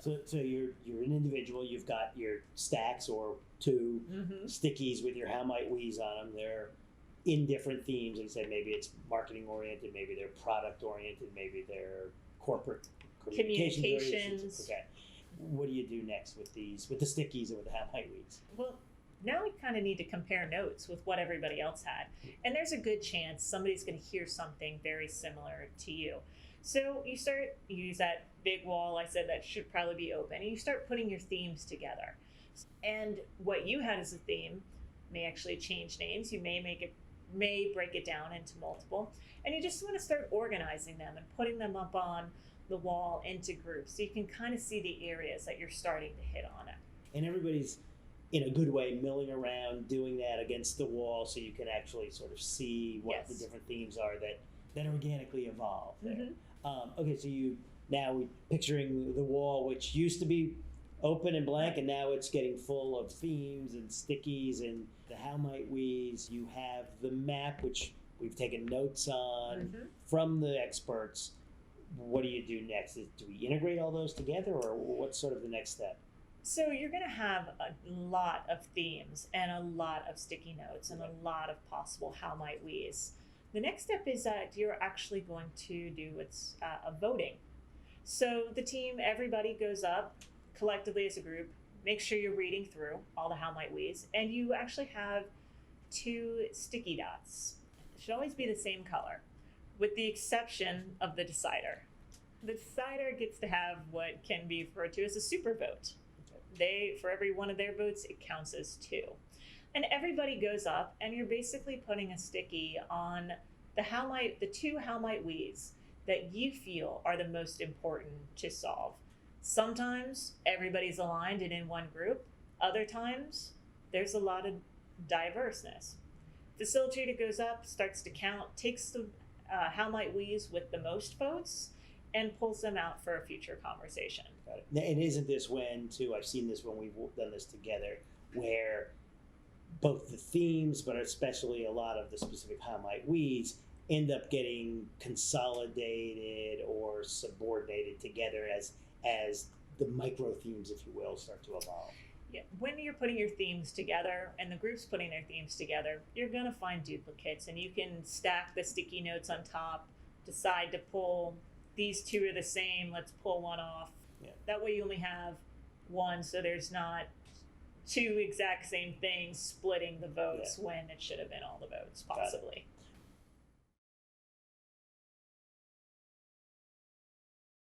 So you're an individual. You've got your stacks or 2 stickies with your how might we's on them. They're in different themes. Like you said, maybe it's marketing oriented, maybe they're product oriented, maybe they're corporate communications. Okay. What do you do next with these, with the stickies and with the how might we's? Well, now we kind of need to compare notes with what everybody else had. And there's a good chance somebody's going to hear something very similar to you. So you use that big wall I said that should probably be open, and you start putting your themes together. And what you had as a theme may actually change names. You may break it down into multiple. And you just want to start organizing them and putting them up on the wall into groups so you can kind of see the areas that you're starting to hit on it. And everybody's, in a good way, milling around, doing that against the wall so you can actually sort of see what the different themes are that organically evolve there. Okay, so we're picturing the wall, which used to be open and blank, and now it's getting full of themes and stickies and the how might we's. You have the map, which we've taken notes on from the experts. What do you do next? Do we integrate all those together, or what's sort of the next step? So you're going to have a lot of themes and a lot of sticky notes and a lot of possible how might we's. The next step is that you're actually going to do a voting. So the team, everybody goes up collectively as a group, make sure you're reading through all the how might we's, and you actually have 2 sticky dots. It should always be the same color, with the exception of the decider. The decider gets to have what can be referred to as a super vote. For every one of their votes, it counts as 2. And everybody goes up, and you're basically putting a sticky on the 2 how might we's that you feel are the most important to solve. Sometimes everybody's aligned and in one group. Other times, there's a lot of diverseness. Facilitator goes up, starts to count, takes the how might we's with the most votes, and pulls them out for a future conversation. Got it. And isn't this when, too, I've seen this when we've done this together, where both the themes, but especially a lot of the specific how might we's, end up getting consolidated or subordinated together as the micro themes, if you will, start to evolve. Yeah. When you're putting your themes together and the group's putting their themes together, you're going to find duplicates, and you can stack the sticky notes on top, decide to pull these 2 are the same, let's pull one off. Yeah. That way you only have one, so there's not 2 exact same things splitting the votes when it should have been all the votes, possibly.